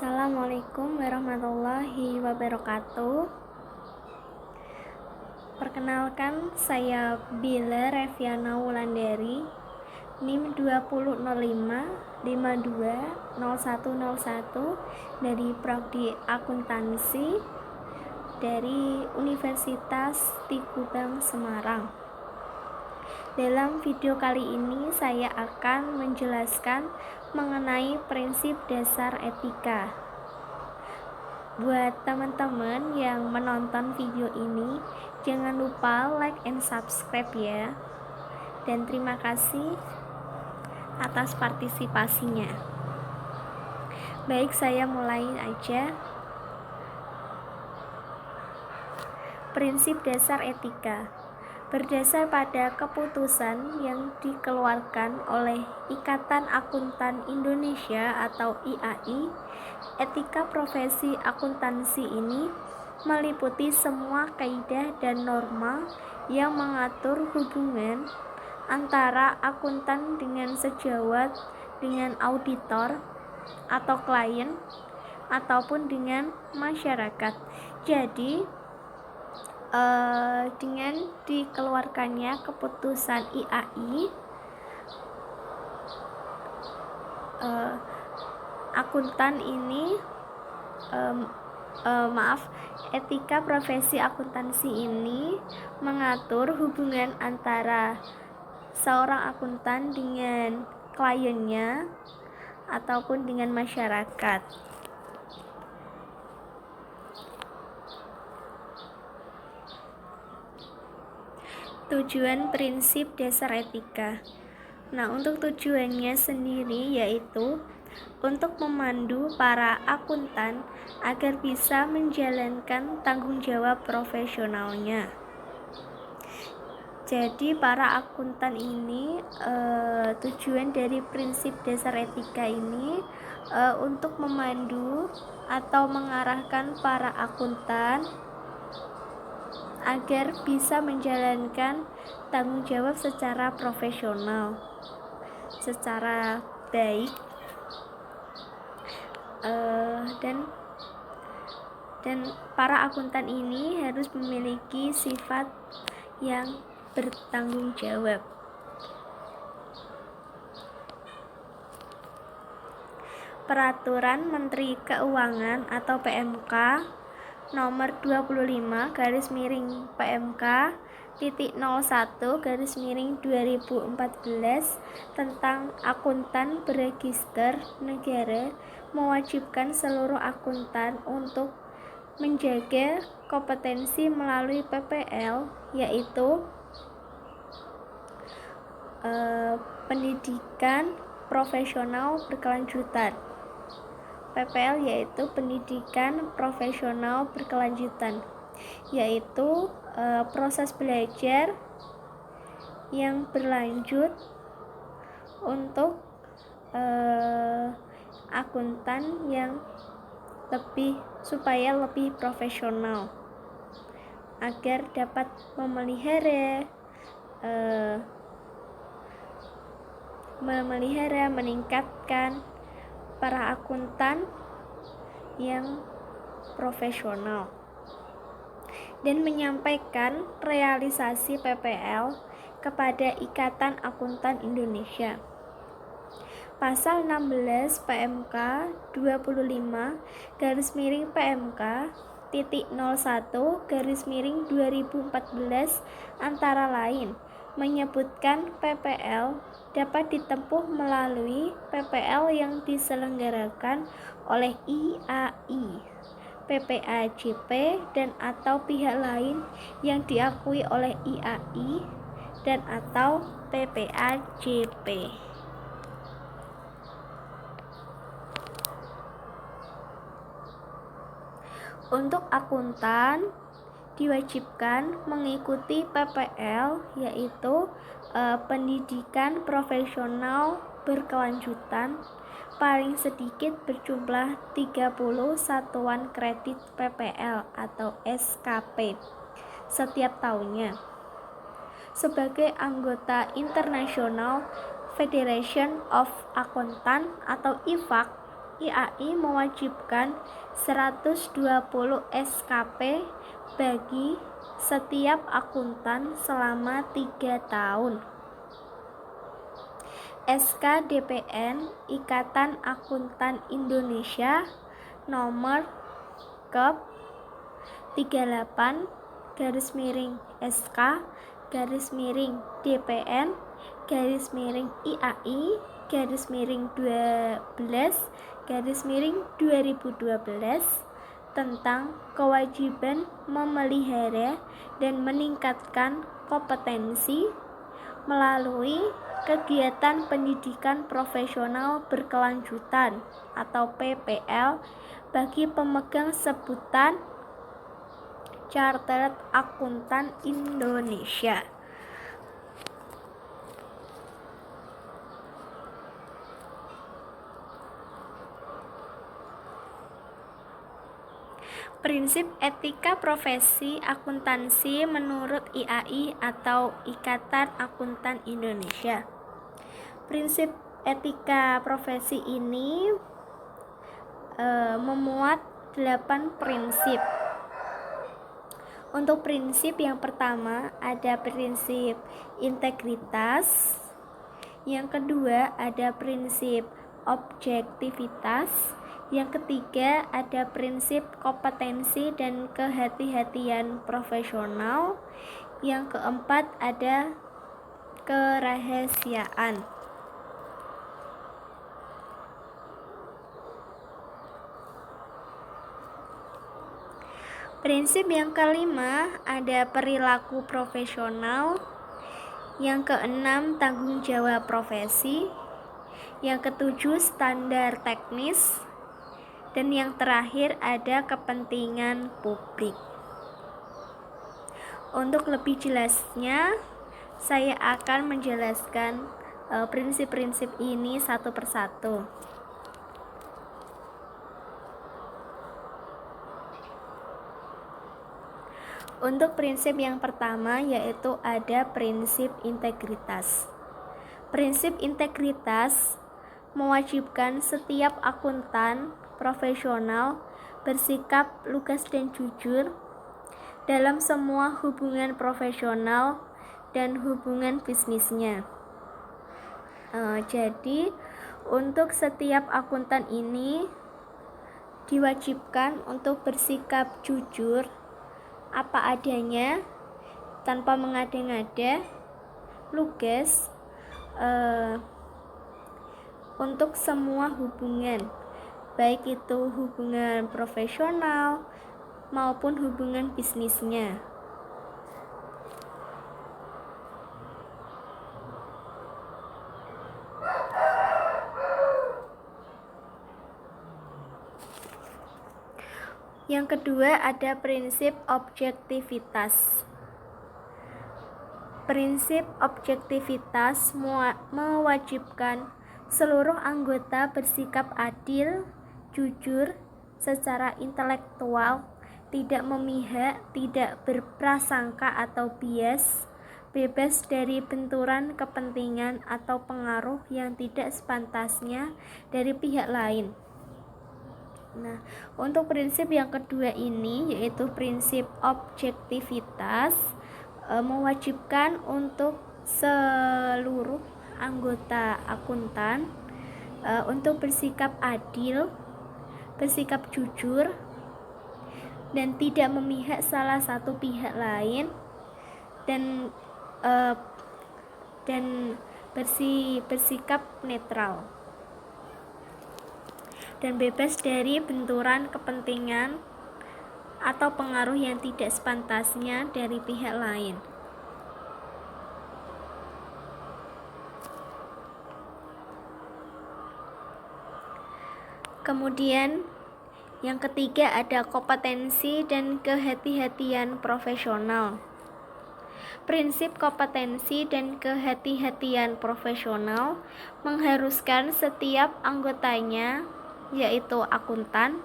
Assalamualaikum warahmatullahi wabarakatuh. Perkenalkan, saya Bila Reviana Wulandari, NIM 2005520101 dari Prodi Akuntansi dari Universitas Tigubang Semarang. Dalam video kali ini saya akan menjelaskan mengenai prinsip dasar etika. Buat teman-teman yang menonton video ini, jangan lupa like and subscribe ya. Dan terima kasih atas partisipasinya. Baik, saya mulai aja. Prinsip dasar etika berdasar pada keputusan yang dikeluarkan oleh Ikatan Akuntan Indonesia atau IAI. Etika profesi akuntansi ini meliputi semua kaidah dan norma yang mengatur hubungan antara akuntan dengan sejawat, dengan auditor atau klien, ataupun dengan masyarakat. Jadi dengan dikeluarkannya keputusan IAI, akuntan ini etika profesi akuntansi ini mengatur hubungan antara seorang akuntan dengan kliennya ataupun dengan masyarakat. Tujuan prinsip dasar etika. Nah, untuk tujuannya sendiri yaitu untuk memandu para akuntan agar bisa menjalankan tanggung jawab profesionalnya. Jadi para akuntan ini tujuan dari prinsip dasar etika ini untuk memandu atau mengarahkan para akuntan agar bisa menjalankan tanggung jawab secara profesional, secara baik, dan para akuntan ini harus memiliki sifat yang bertanggung jawab. Peraturan Menteri Keuangan atau PMK nomor 25/PMK.01/2014 tentang akuntan berregister negara mewajibkan seluruh akuntan untuk menjaga kompetensi melalui PPL, yaitu pendidikan profesional berkelanjutan. PPL yaitu pendidikan profesional berkelanjutan, yaitu proses belajar yang berlanjut untuk akuntan yang supaya lebih profesional, agar dapat memelihara, meningkatkan para akuntan yang profesional, dan menyampaikan realisasi PPL kepada Ikatan Akuntan Indonesia. Pasal 16 PMK 25/PMK.01/2014 antara lain menyebutkan PPL dapat ditempuh melalui PPL yang diselenggarakan oleh IAI, PPAJP, dan atau pihak lain yang diakui oleh IAI dan atau PPAJP. Untuk akuntan diwajibkan mengikuti PPL, yaitu pendidikan profesional berkelanjutan paling sedikit berjumlah 30 satuan kredit PPL atau SKP setiap tahunnya. Sebagai anggota International Federation of Accountant atau IFAC, IAI mewajibkan 120 SKP bagi setiap akuntan selama 3 tahun. SK DPN Ikatan Akuntan Indonesia nomor Kep 38 /SK DPN IAI 12/2012 tentang kewajiban memelihara dan meningkatkan kompetensi melalui kegiatan pendidikan profesional berkelanjutan atau PPL bagi pemegang sebutan Chartered Akuntan Indonesia. Prinsip etika profesi akuntansi menurut IAI atau Ikatan Akuntan Indonesia. Prinsip etika profesi ini memuat 8 prinsip. Untuk prinsip yang pertama ada prinsip integritas, yang kedua ada prinsip objektivitas, yang ketiga ada prinsip kompetensi dan kehati-hatian profesional, yang keempat ada kerahasiaan. Prinsip yang kelima ada perilaku profesional, yang keenam tanggung jawab profesi, yang ketujuh standar teknis, dan yang terakhir ada kepentingan publik. Untuk lebih jelasnya, saya akan menjelaskan prinsip-prinsip ini satu persatu. Untuk prinsip yang pertama yaitu ada prinsip integritas. Prinsip integritas mewajibkan setiap akuntan profesional bersikap lugas dan jujur dalam semua hubungan profesional dan hubungan bisnisnya. Jadi untuk setiap akuntan ini diwajibkan untuk bersikap jujur apa adanya tanpa mengada-ngada, lugas untuk semua hubungan, baik itu hubungan profesional maupun hubungan bisnisnya. Yang kedua ada prinsip objektivitas. Prinsip objektivitas mewajibkan seluruh anggota bersikap adil, jujur, secara intelektual, tidak memihak, tidak berprasangka atau bias, bebas dari benturan kepentingan atau pengaruh yang tidak sepantasnya dari pihak lain. Nah, untuk prinsip yang kedua ini yaitu prinsip objektivitas mewajibkan untuk seluruh anggota akuntan untuk bersikap adil, bersikap jujur, dan tidak memihak salah satu pihak lain, dan bersikap netral dan bebas dari benturan kepentingan atau pengaruh yang tidak sepantasnya dari pihak lain. Kemudian yang ketiga ada kompetensi dan kehati-hatian profesional. Prinsip kompetensi dan kehati-hatian profesional mengharuskan setiap anggotanya, yaitu akuntan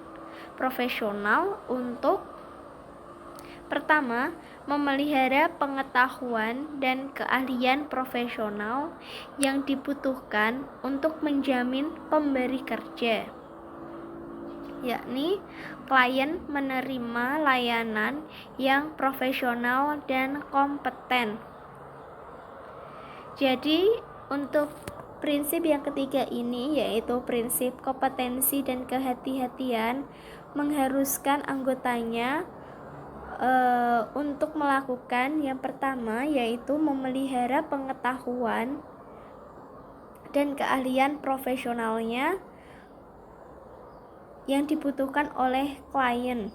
profesional, untuk pertama, memelihara pengetahuan dan keahlian profesional yang dibutuhkan untuk menjamin pemberi kerja. yakni klien menerima layanan yang profesional dan kompeten. Jadi untuk prinsip yang ketiga ini, yaitu prinsip kompetensi dan kehati-hatian, mengharuskan anggotanya untuk melakukan yang pertama, yaitu memelihara pengetahuan dan keahlian profesionalnya yang dibutuhkan oleh klien.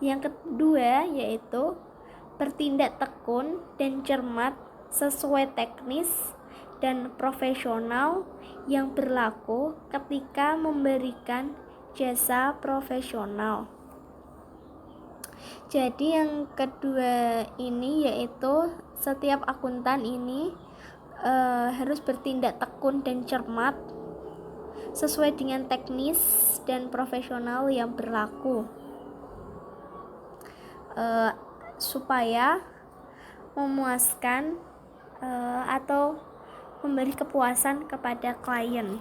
Yang kedua, yaitu bertindak tekun dan cermat sesuai teknis dan profesional yang berlaku ketika memberikan jasa profesional. Jadi yang kedua ini, yaitu setiap akuntan ini harus bertindak tekun dan cermat sesuai dengan teknis dan profesional yang berlaku, supaya memuaskan atau memberi kepuasan kepada klien.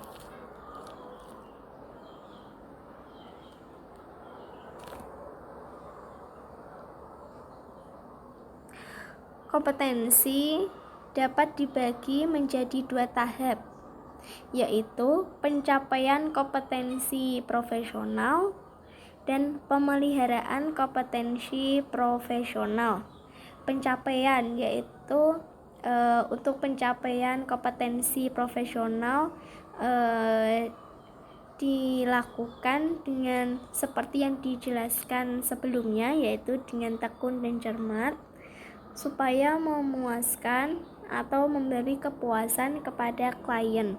Kompetensi dapat dibagi menjadi 2 tahap, yaitu pencapaian kompetensi profesional dan pemeliharaan kompetensi profesional. Pencapaian yaitu untuk pencapaian kompetensi profesional dilakukan dengan seperti yang dijelaskan sebelumnya, yaitu dengan tekun dan cermat supaya memuaskan atau memberi kepuasan kepada klien.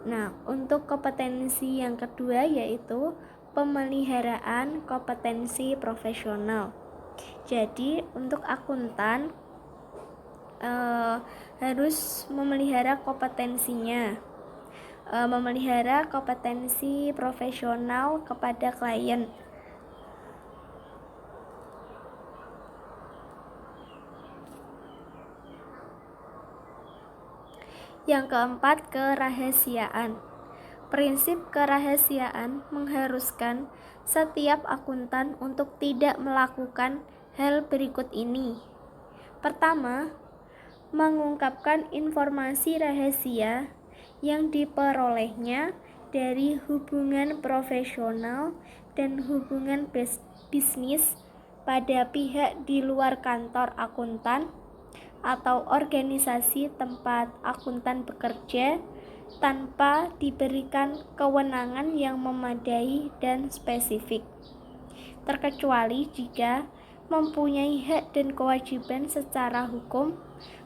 Nah, untuk kompetensi yang kedua yaitu pemeliharaan kompetensi profesional. Jadi untuk akuntan harus memelihara kompetensinya, memelihara kompetensi profesional kepada klien. Yang keempat, kerahasiaan. Prinsip kerahasiaan mengharuskan setiap akuntan untuk tidak melakukan hal berikut ini. Pertama, mengungkapkan informasi rahasia yang diperolehnya dari hubungan profesional dan hubungan bisnis pada pihak di luar kantor akuntan atau organisasi tempat akuntan bekerja tanpa diberikan kewenangan yang memadai dan spesifik, terkecuali jika mempunyai hak dan kewajiban secara hukum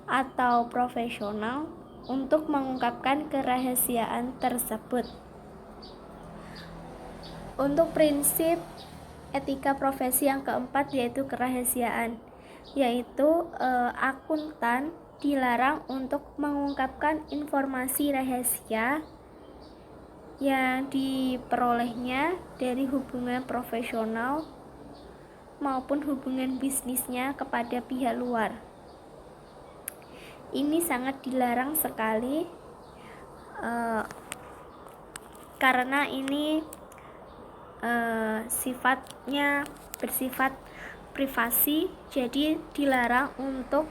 atau profesional untuk mengungkapkan kerahasiaan tersebut. Untuk prinsip etika profesi yang keempat yaitu kerahasiaan, yaitu akuntan dilarang untuk mengungkapkan informasi rahasia yang diperolehnya dari hubungan profesional maupun hubungan bisnisnya kepada pihak luar. Ini sangat dilarang sekali karena ini sifatnya bersifat privasi, jadi dilarang untuk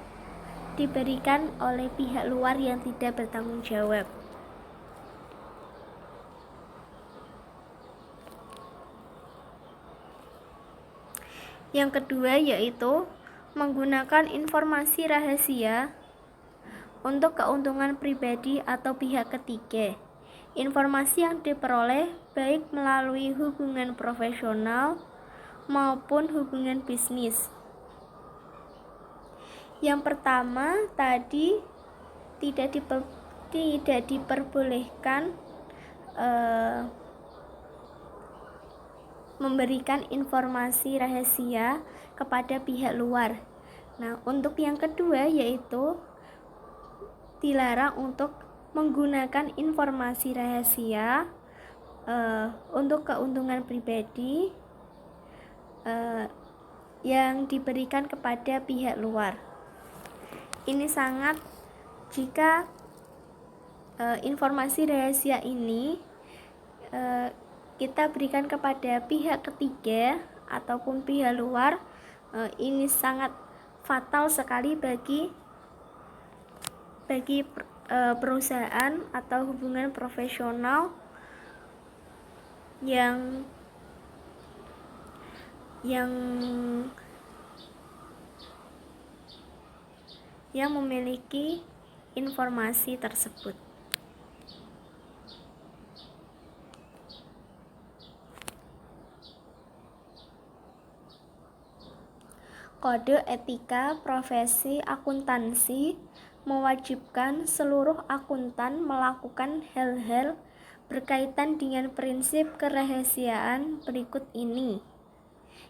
diberikan oleh pihak luar yang tidak bertanggung jawab. Yang kedua yaitu menggunakan informasi rahasia untuk keuntungan pribadi atau pihak ketiga. Informasi yang diperoleh baik melalui hubungan profesional maupun hubungan bisnis. Yang pertama tadi tidak diperbolehkan memberikan informasi rahasia kepada pihak luar. Nah, untuk yang kedua yaitu dilarang untuk menggunakan informasi rahasia untuk keuntungan pribadi yang diberikan kepada pihak luar. Ini sangat jika informasi rahasia ini kita berikan kepada pihak ketiga ataupun pihak luar, ini sangat fatal sekali bagi perusahaan atau hubungan profesional yang memiliki informasi tersebut. Kode etika profesi akuntansi mewajibkan seluruh akuntan melakukan hal-hal berkaitan dengan prinsip kerahasiaan berikut ini.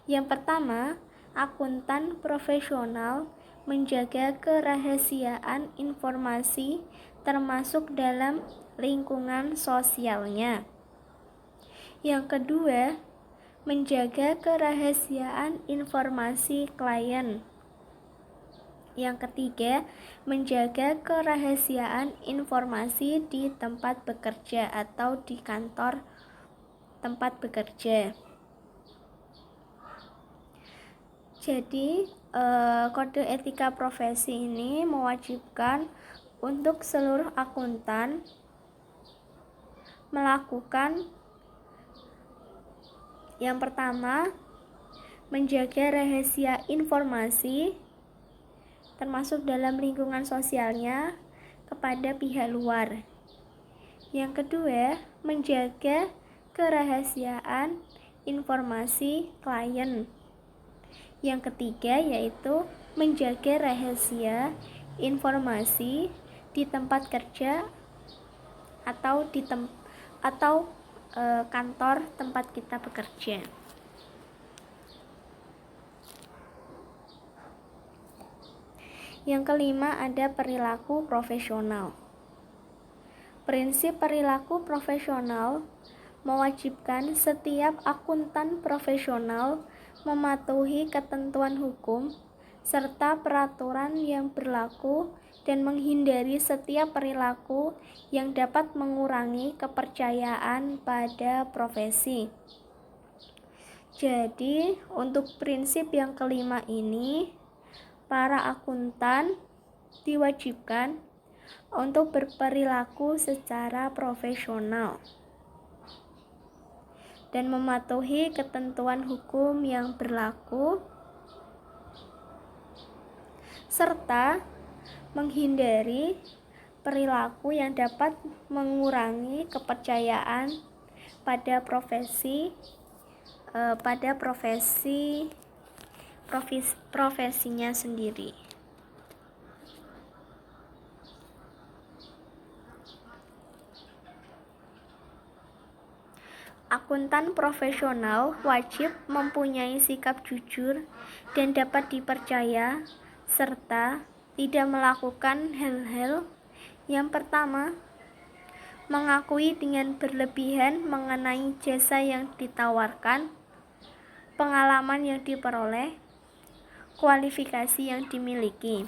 Yang pertama, akuntan profesional menjaga kerahasiaan informasi termasuk dalam lingkungan sosialnya. Yang kedua, menjaga kerahasiaan informasi klien. Yang ketiga, menjaga kerahasiaan informasi di tempat bekerja atau di kantor tempat bekerja. Jadi, kode etika profesi ini mewajibkan untuk seluruh akuntan melakukan yang pertama, menjaga rahasia informasi termasuk dalam lingkungan sosialnya kepada pihak luar. Yang kedua, menjaga kerahasiaan informasi klien. Yang ketiga yaitu menjaga rahasia informasi di tempat kerja atau kantor tempat kita bekerja. Yang kelima ada perilaku profesional. Prinsip perilaku profesional mewajibkan setiap akuntan profesional mematuhi ketentuan hukum serta peraturan yang berlaku dan menghindari setiap perilaku yang dapat mengurangi kepercayaan pada profesi. Jadi, untuk prinsip yang kelima ini, para akuntan diwajibkan untuk berperilaku secara profesional dan mematuhi ketentuan hukum yang berlaku serta menghindari perilaku yang dapat mengurangi kepercayaan pada profesinya sendiri. Akuntan profesional wajib mempunyai sikap jujur dan dapat dipercaya serta tidak melakukan hal-hal yang pertama, mengakui dengan berlebihan mengenai jasa yang ditawarkan, pengalaman yang diperoleh, kualifikasi yang dimiliki.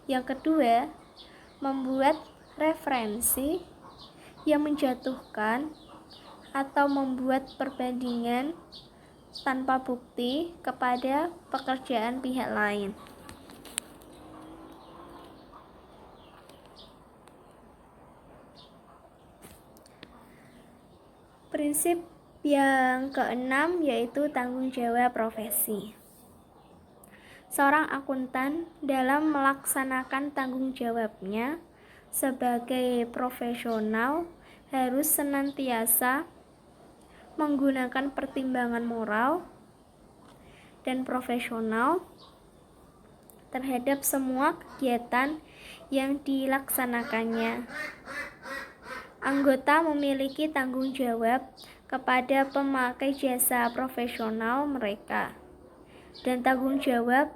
Yang kedua, membuat referensi yang menjatuhkan atau membuat perbandingan tanpa bukti kepada pekerjaan pihak lain. Prinsip yang keenam yaitu tanggung jawab profesi. Seorang akuntan dalam melaksanakan tanggung jawabnya sebagai profesional harus senantiasa menggunakan pertimbangan moral dan profesional terhadap semua kegiatan yang dilaksanakannya. Anggota memiliki tanggung jawab kepada pemakai jasa profesional mereka dan tanggung jawab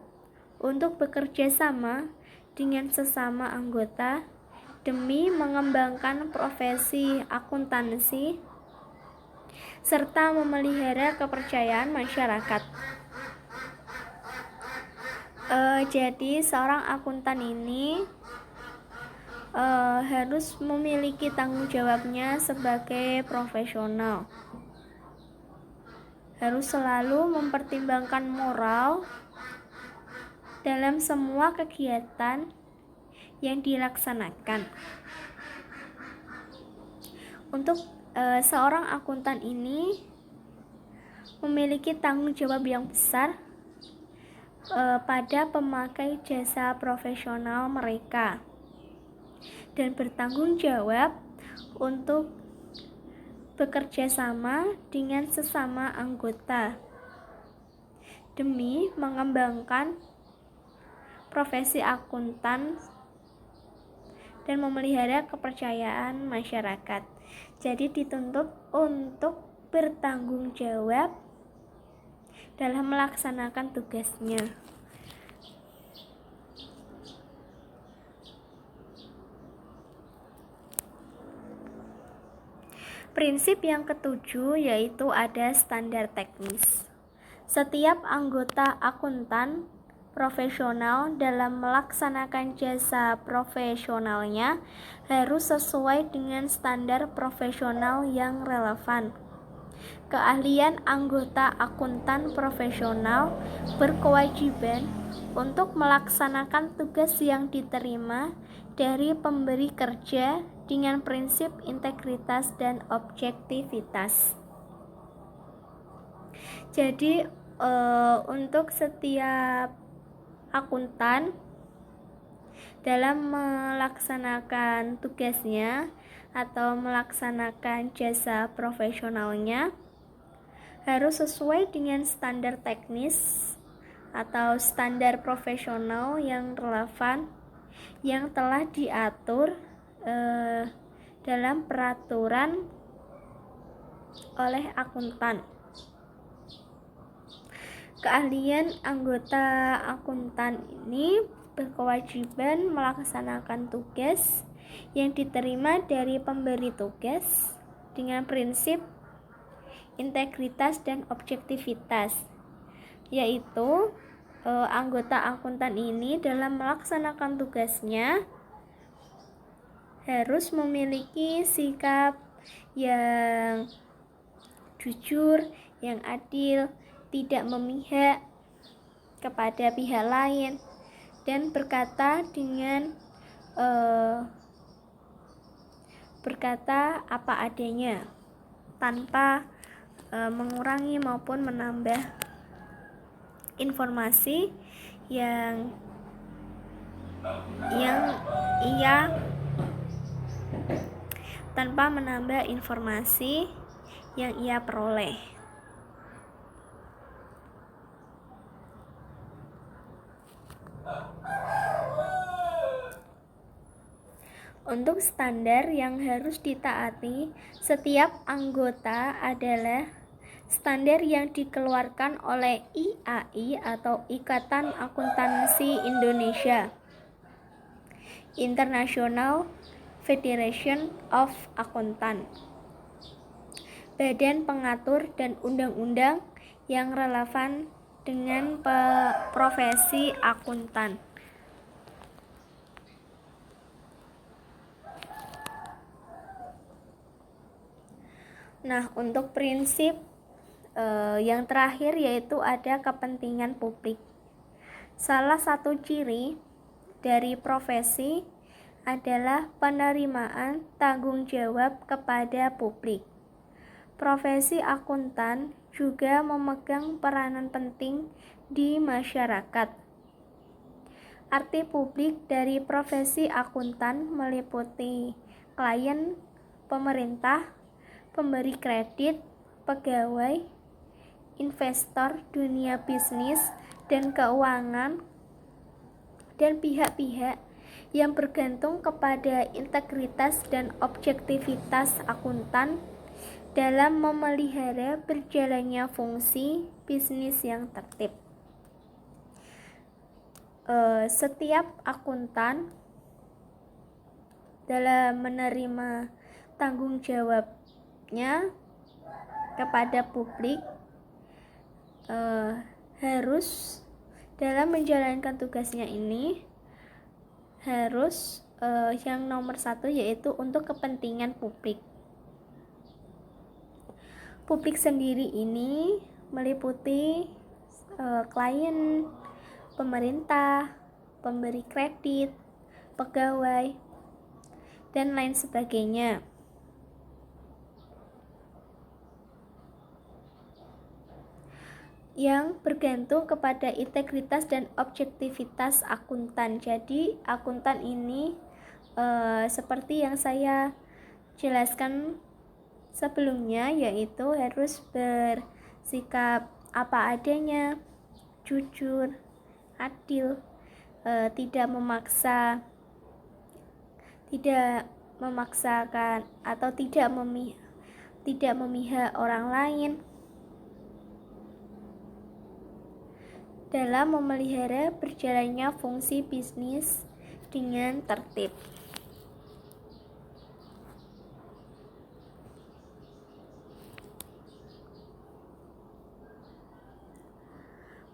untuk bekerja sama dengan sesama anggota demi mengembangkan profesi akuntansi serta memelihara kepercayaan masyarakat. Jadi seorang akuntan ini harus memiliki tanggung jawabnya sebagai profesional. harus selalu mempertimbangkan moral dalam semua kegiatan yang dilaksanakan. Untuk seorang akuntan ini memiliki tanggung jawab yang besar pada pemakai jasa profesional mereka dan bertanggung jawab untuk bekerja sama dengan sesama anggota demi mengembangkan profesi akuntan dan memelihara kepercayaan masyarakat. Jadi dituntut untuk bertanggung jawab dalam melaksanakan tugasnya. Prinsip yang ketujuh yaitu ada standar teknis. Setiap anggota akuntan profesional dalam melaksanakan jasa profesionalnya harus sesuai dengan standar profesional yang relevan. Keahlian anggota akuntan profesional berkewajiban untuk melaksanakan tugas yang diterima dari pemberi kerja dengan prinsip integritas dan objektivitas. Jadi untuk setiap akuntan dalam melaksanakan tugasnya atau melaksanakan jasa profesionalnya harus sesuai dengan standar teknis atau standar profesional yang relevan yang telah diatur dalam peraturan oleh akuntan. Keahlian anggota akuntan ini berkewajiban melaksanakan tugas yang diterima dari pemberi tugas dengan prinsip integritas dan objektivitas, yaitu anggota akuntan ini dalam melaksanakan tugasnya harus memiliki sikap yang jujur, yang adil, tidak memihak kepada pihak lain, dan berkata apa adanya tanpa mengurangi maupun menambah informasi yang ia peroleh. Untuk standar yang harus ditaati setiap anggota adalah standar yang dikeluarkan oleh IAI atau Ikatan Akuntansi Indonesia, International Federation of Accountant, badan pengatur dan undang-undang yang relevan dengan profesi akuntan. Nah, untuk prinsip yang terakhir yaitu ada kepentingan publik. Salah satu ciri dari profesi adalah penerimaan tanggung jawab kepada publik. Profesi akuntan juga memegang peranan penting di masyarakat. Arti publik dari profesi akuntan meliputi klien, pemerintah, pemberi kredit, pegawai, investor, dunia bisnis dan keuangan, dan pihak-pihak yang bergantung kepada integritas dan objektivitas akuntan dalam memelihara berjalannya fungsi bisnis yang tertib. Setiap akuntan dalam menerima tanggung jawabnya kepada publik harus dalam menjalankan tugasnya ini harus yang nomor satu yaitu untuk kepentingan publik. Publik sendiri ini meliputi klien, pemerintah, pemberi kredit, pegawai, dan lain sebagainya. Yang bergantung kepada integritas dan objektivitas akuntan. Jadi akuntan ini seperti yang saya jelaskan sebelumnya, yaitu harus bersikap apa adanya, jujur, adil, tidak memaksakan atau tidak memihak orang lain dalam memelihara berjalannya fungsi bisnis dengan tertib.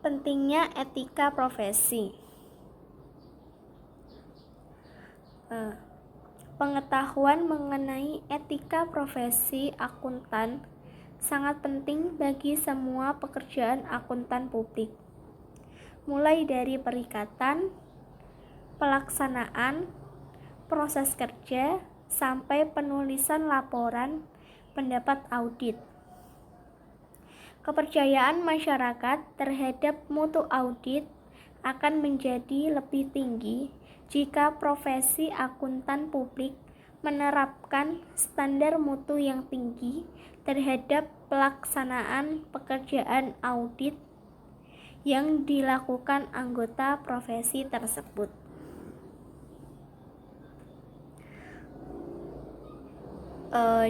Pentingnya etika profesi. Pengetahuan mengenai etika profesi akuntan sangat penting bagi semua pekerjaan akuntan publik, mulai dari perikatan, pelaksanaan, proses kerja, sampai penulisan laporan pendapat audit. Kepercayaan masyarakat terhadap mutu audit akan menjadi lebih tinggi jika profesi akuntan publik menerapkan standar mutu yang tinggi terhadap pelaksanaan pekerjaan audit yang dilakukan anggota profesi tersebut.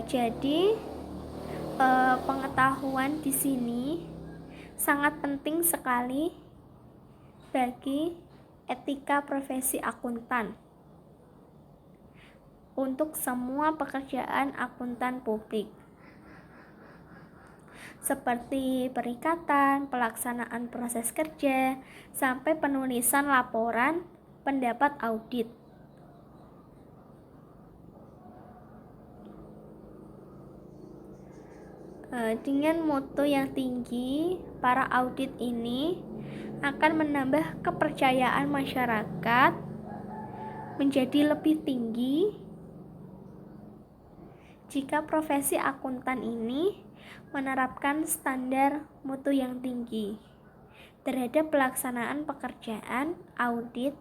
Jadi pengetahuan di sini sangat penting sekali bagi etika profesi akuntan untuk semua pekerjaan akuntan publik, seperti perikatan, pelaksanaan proses kerja, sampai penulisan laporan pendapat audit. Dengan mutu yang tinggi, para audit ini akan menambah kepercayaan masyarakat menjadi lebih tinggi jika profesi akuntan ini menerapkan standar mutu yang tinggi terhadap pelaksanaan pekerjaan audit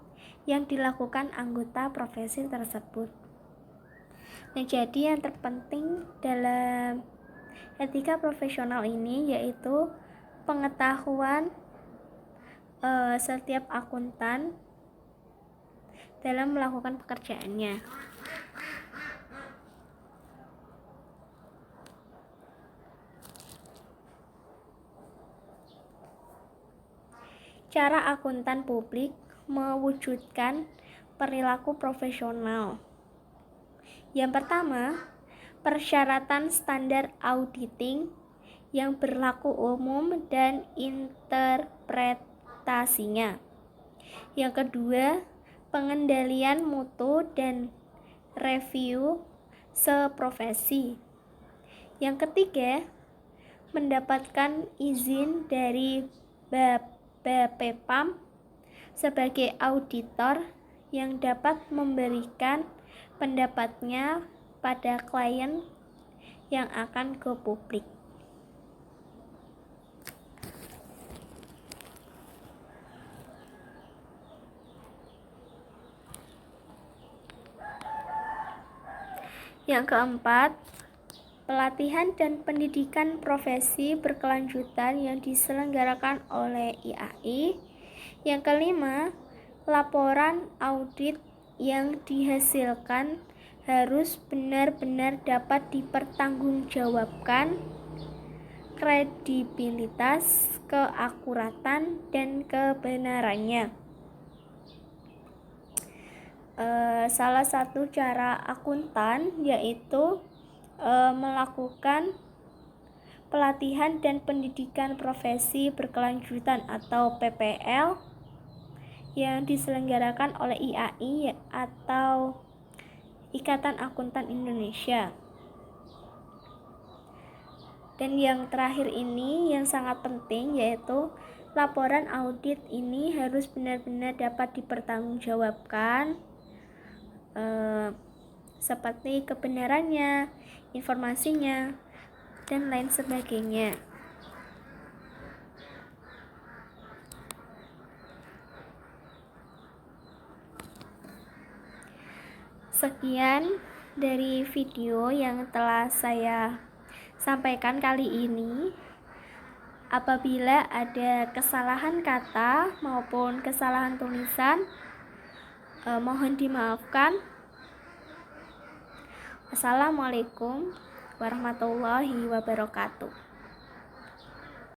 yang dilakukan anggota profesi tersebut. Nah, jadi yang terpenting dalam etika profesional ini yaitu pengetahuan setiap akuntan dalam melakukan pekerjaannya. Cara akuntan publik mewujudkan perilaku profesional. Yang pertama, persyaratan standar auditing yang berlaku umum dan interpretasinya. Yang kedua, pengendalian mutu dan review seprofesi. Yang ketiga, mendapatkan izin dari BPPAM sebagai auditor yang dapat memberikan pendapatnya pada klien yang akan go publik. Yang keempat, pelatihan dan pendidikan profesi berkelanjutan yang diselenggarakan oleh IAI. Yang kelima, laporan audit yang dihasilkan harus benar-benar dapat dipertanggungjawabkan, kredibilitas, keakuratan, dan kebenarannya. Salah satu cara akuntan yaitu melakukan pelatihan dan pendidikan profesi berkelanjutan atau PPL yang diselenggarakan oleh IAI atau Ikatan Akuntan Indonesia. Dan yang terakhir ini yang sangat penting, yaitu laporan audit ini harus benar-benar dapat dipertanggungjawabkan, seperti kebenarannya, informasinya, dan lain sebagainya. Sekian dari video yang telah saya sampaikan kali ini. Apabila ada kesalahan kata maupun kesalahan tulisan, mohon dimaafkan. Assalamualaikum warahmatullahi wabarakatuh.